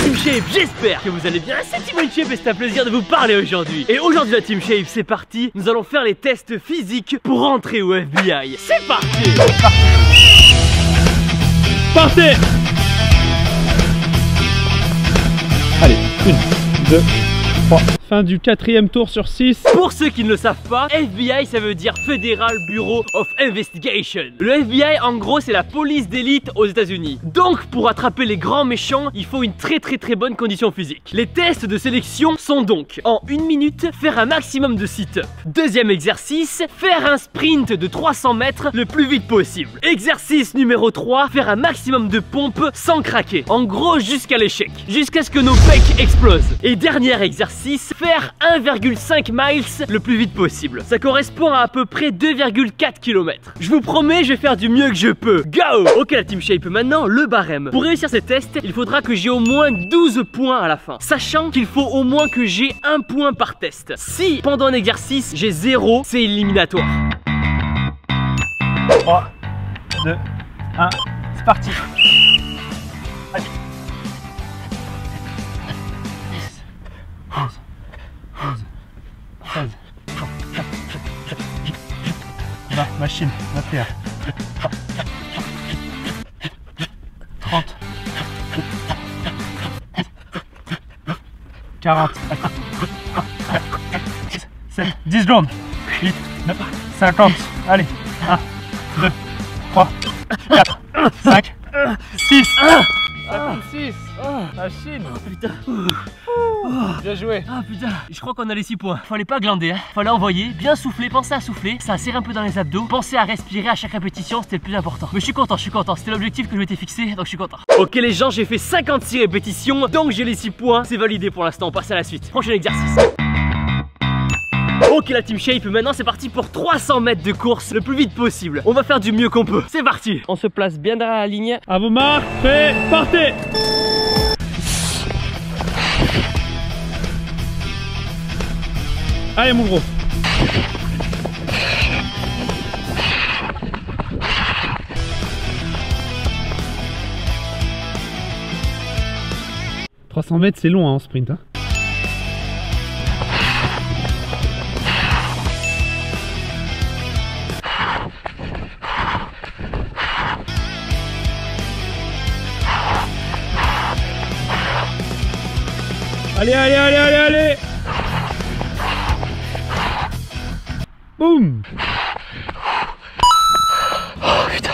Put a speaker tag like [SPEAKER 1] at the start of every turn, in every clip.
[SPEAKER 1] Team Shape, j'espère que vous allez bien. C'est Team Shape et c'est un plaisir de vous parler aujourd'hui. Et aujourd'hui la Team Shape, c'est parti. Nous allons faire les tests physiques pour rentrer au FBI. C'est parti. Partez.
[SPEAKER 2] Allez, 1, 2, 3. Fin du 4e tour sur 6.
[SPEAKER 1] Pour ceux qui ne le savent pas, FBI ça veut dire Federal Bureau of Investigation. Le FBI en gros c'est la police d'élite aux États-Unis. Donc pour attraper les grands méchants, il faut une très bonne condition physique. Les tests de sélection sont donc en 1 minute, faire un maximum de sit-up. Deuxième exercice, faire un sprint de 300 mètres le plus vite possible. Exercice numéro 3, faire un maximum de pompes sans craquer. En gros jusqu'à l'échec, jusqu'à ce que nos pecs explosent. Et dernier exercice, faire 1,5 miles le plus vite possible. Ça correspond à peu près 2,4 km. Je vous promets, je vais faire du mieux que je peux. Go! Ok la Team Shape, maintenant le barème. Pour réussir ces tests, il faudra que j'ai au moins 12 points à la fin. Sachant qu'il faut au moins que j'ai 1 point par test. Si pendant un exercice j'ai 0, c'est éliminatoire.
[SPEAKER 2] 3, 2, 1, c'est parti. Allez. 10, 11, 12, 13, 14, 20, machine, 21, 30, 40, 7, 10 secondes, 8, 9, 50, allez, 1, 2, 3, 4, 5, 6, 56, machine.
[SPEAKER 1] Putain.
[SPEAKER 2] Bien joué.
[SPEAKER 1] Ah putain, je crois qu'on a les 6 points. Fallait pas glander, hein. Fallait envoyer, bien souffler, pensez à souffler. Ça serre un peu dans les abdos. Pensez à respirer à chaque répétition, c'était le plus important. Mais je suis content. C'était l'objectif que je m'étais fixé, donc je suis content. Ok les gens, j'ai fait 56 répétitions, donc j'ai les 6 points. C'est validé pour l'instant, on passe à la suite. Prochain exercice. Ok la Team Shape, maintenant c'est parti pour 300 mètres de course le plus vite possible. On va faire du mieux qu'on peut. C'est parti. On se place bien derrière la ligne.
[SPEAKER 2] À vos marques, prêts, partez. Allez mon gros. « 300 mètres c'est long hein, en sprint hein. Allez. Boum.
[SPEAKER 1] Oh putain.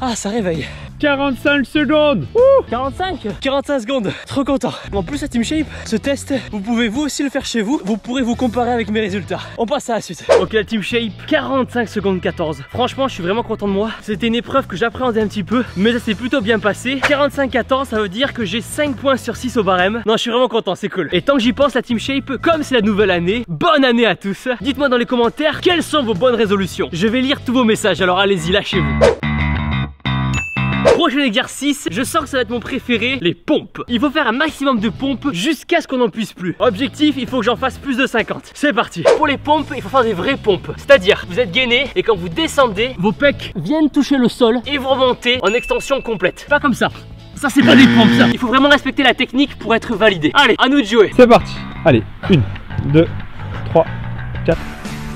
[SPEAKER 1] Ah ça réveille.
[SPEAKER 2] 45 secondes.
[SPEAKER 1] 45 secondes, trop content. En plus la Team Shape, ce test, vous pouvez vous aussi le faire chez vous. Vous pourrez vous comparer avec mes résultats. On passe à la suite. Ok la Team Shape, 45 secondes 14. Franchement je suis vraiment content de moi. C'était une épreuve que j'appréhendais un petit peu, mais ça s'est plutôt bien passé. 45-14, ça veut dire que j'ai 5 points sur 6 au barème. Non je suis vraiment content, c'est cool. Et tant que j'y pense la Team Shape, comme c'est la nouvelle année, bonne année à tous. Dites-moi dans les commentaires quelles sont vos bonnes résolutions. Je vais lire tous vos messages, alors allez-y, lâchez-vous. Prochain exercice, je sens que ça va être mon préféré, les pompes. Il faut faire un maximum de pompes jusqu'à ce qu'on n'en puisse plus. Objectif, il faut que j'en fasse plus de 50. C'est parti. Pour les pompes, il faut faire des vraies pompes. C'est-à-dire, vous êtes gainé et quand vous descendez, vos pecs viennent toucher le sol et vous remontez en extension complète. Pas comme ça. Ça, c'est pas des pompes, ça. Il faut vraiment respecter la technique pour être validé. Allez, à nous de jouer.
[SPEAKER 2] C'est parti. Allez, 1, 2, 3, 4,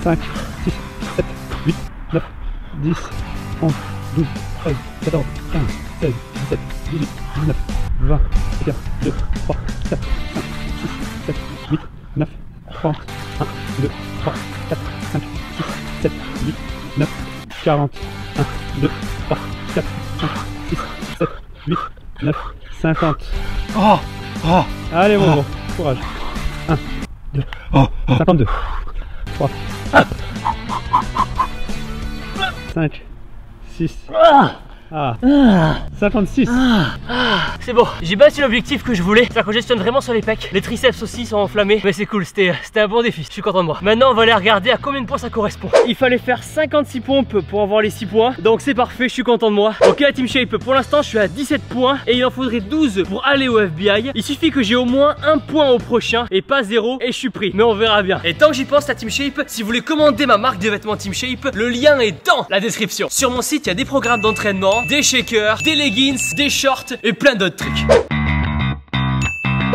[SPEAKER 2] 5, 6, 7, 8, 9, 10, 11, 12, 13, 14, 15, 16, 17, 18, 19, 20, 21, 2, 3, 4, 5, 6, 7, 8, 9, 30, 1, 2, 3, 4, 5, 6, 7, 8, 9, 40, 1, 2, 3, 4, 5, 6, 7, 8, 9, 50. Allez mon gros, courage. 1, 2, 52, 3, 5, 6, 56.
[SPEAKER 1] C'est bon, j'ai battu l'objectif que je voulais. C'est-à-dire que je gestionne vraiment sur les pecs. Les triceps aussi sont enflammés. Mais c'est cool, c'était un bon défi. Je suis content de moi. Maintenant, on va aller regarder à combien de points ça correspond. Il fallait faire 56 pompes pour avoir les 6 points. Donc c'est parfait, je suis content de moi. Ok, la Team Shape, pour l'instant, je suis à 17 points. Et il en faudrait 12 pour aller au FBI. Il suffit que j'ai au moins 1 point au prochain et pas 0. Et je suis pris. Mais on verra bien. Et tant que j'y pense, la Team Shape, si vous voulez commander ma marque de vêtements Team Shape, le lien est dans la description. Sur mon site, il y a des programmes d'entraînement, vêtements, des shakers, des leggings, des shorts et plein d'autres trucs.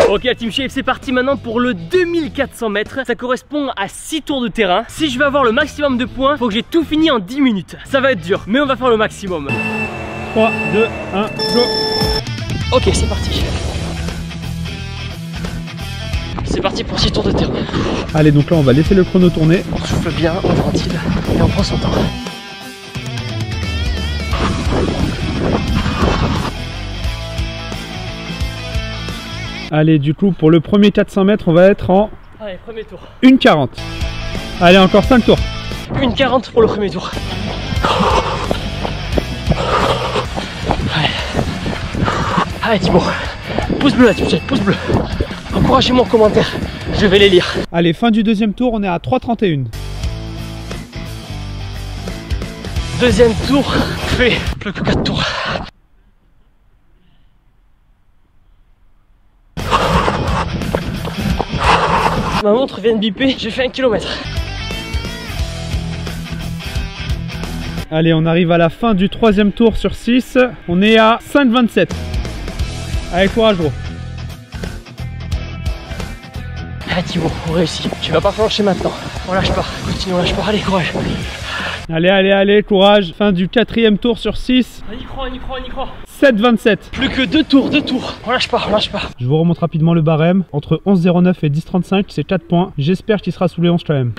[SPEAKER 1] Ok la Team Shape, c'est parti maintenant pour le 2400 mètres. Ça correspond à 6 tours de terrain. Si je veux avoir le maximum de points, faut que j'ai tout fini en 10 minutes. Ça va être dur, mais on va faire le maximum.
[SPEAKER 2] 3, 2, 1, go.
[SPEAKER 1] Ok, c'est parti. C'est parti pour 6 tours de terrain.
[SPEAKER 2] Allez, donc là on va laisser le chrono tourner.
[SPEAKER 1] On souffle bien, on ventile et on prend son temps.
[SPEAKER 2] Allez, du coup pour le premier 400 mètres on va être en
[SPEAKER 1] Allez, premier tour.
[SPEAKER 2] 1,40. Allez, encore 5 tours.
[SPEAKER 1] 1,40 pour le premier tour. Allez Thibaut, pouce bleu là, pouce bleu. Encouragez-moi en commentaire, je vais les lire.
[SPEAKER 2] Allez, fin du deuxième tour, on est à 3,31.
[SPEAKER 1] Deuxième tour, fait plus que 4 tours. Ma montre vient de biper, j'ai fait 1 km.
[SPEAKER 2] Allez, on arrive à la fin du troisième tour sur 6. On est à 5,27. Allez, courage gros.
[SPEAKER 1] Allez Thibaut, on réussit. Tu vas pas flancher maintenant. On lâche pas, continue, on lâche pas. Allez, courage.
[SPEAKER 2] Allez, allez, allez, courage. Fin du quatrième tour sur 6.
[SPEAKER 1] On y croit, on y croit, on y croit.
[SPEAKER 2] 7,27.
[SPEAKER 1] Plus que 2 tours, 2 tours. On lâche pas, on lâche pas.
[SPEAKER 2] Je vous remonte rapidement le barème. Entre 11,09 et 10,35, c'est 4 points. J'espère qu'il sera sous les 11 quand même.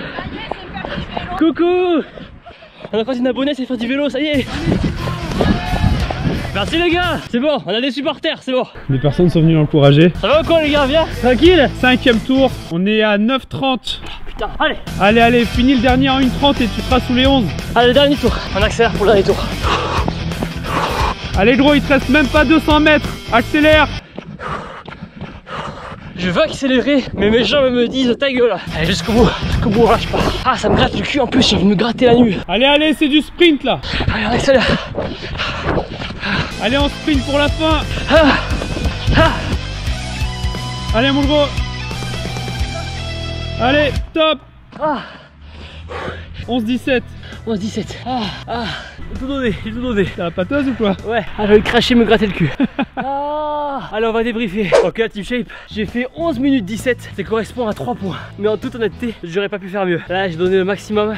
[SPEAKER 1] Coucou. On a croisé une abonnée, c'est faire du vélo, ça y est. Merci les gars, c'est bon, on a des supporters, c'est bon.
[SPEAKER 2] Les personnes sont venues l'encourager.
[SPEAKER 1] Ça va ou quoi les gars, viens, tranquille.
[SPEAKER 2] Cinquième tour, on est à 9,30.
[SPEAKER 1] Putain, allez.
[SPEAKER 2] Allez, allez, finis le dernier en 1,30 et tu seras sous les 11.
[SPEAKER 1] Allez, le dernier tour, on accélère pour le dernier tour.
[SPEAKER 2] Allez gros, il te reste même pas 200 mètres. Accélère.
[SPEAKER 1] Je veux accélérer, mais mes jambes me disent ta gueule. Allez, jusqu'au bout, on lâche pas. Ah, ça me gratte le cul en plus, j'ai envie de me gratter la nuit.
[SPEAKER 2] Allez, allez, c'est du sprint là.
[SPEAKER 1] Allez, on accélère.
[SPEAKER 2] Allez, on sprint pour la fin.
[SPEAKER 1] Ah. Ah.
[SPEAKER 2] Allez mon gros. Allez, top.
[SPEAKER 1] Ah.
[SPEAKER 2] 11,17.
[SPEAKER 1] 11-17. J'ai tout donné, j'ai tout donné.
[SPEAKER 2] T'as la pâteuse ou quoi?
[SPEAKER 1] Ouais, je vais cracher, me gratter le cul. Allez, on va débriefer. Ok, la Team Shape, j'ai fait 11 minutes 17. Ça correspond à 3 points. Mais en toute honnêteté, j'aurais pas pu faire mieux. Là, j'ai donné le maximum.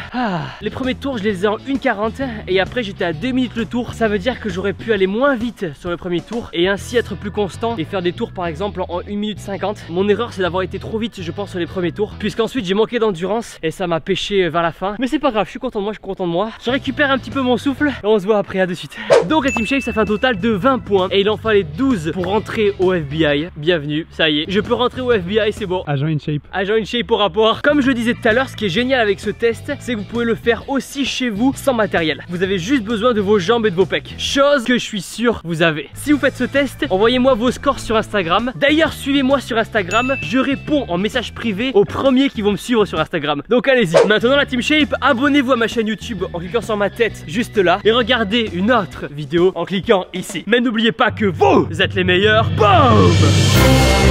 [SPEAKER 1] Les premiers tours, je les faisais en 1,40. Et après, j'étais à 2 minutes le tour. Ça veut dire que j'aurais pu aller moins vite sur le premier tour et ainsi être plus constant et faire des tours par exemple en 1 minute 50. Mon erreur, c'est d'avoir été trop vite, je pense, sur les premiers tours. Puisqu'ensuite, j'ai manqué d'endurance et ça m'a pêché vers la fin. Mais c'est pas grave, je suis content de moi, je suis content de moi. Je récupère un petit peu mon souffle et on se voit après, à de suite. Donc la Team Shape, ça fait un total de 20 points et il en fallait 12 pour rentrer au FBI. Bienvenue, ça y est, je peux rentrer au FBI, c'est bon.
[SPEAKER 2] Agent InShape.
[SPEAKER 1] Agent InShape au rapport. Comme je le disais tout à l'heure, ce qui est génial avec ce test, c'est que vous pouvez le faire aussi chez vous sans matériel. Vous avez juste besoin de vos jambes et de vos pecs. Chose que je suis sûr vous avez. Si vous faites ce test, envoyez-moi vos scores sur Instagram. D'ailleurs, suivez-moi sur Instagram. Je réponds en message privé aux premiers qui vont me suivre sur Instagram. Donc allez-y. Maintenant la Team Shape, abonnez-vous à ma chaîne YouTube en cliquant sur ma tête juste là et regardez une autre vidéo en cliquant ici. Mais n'oubliez pas que vous êtes les meilleurs. Boom!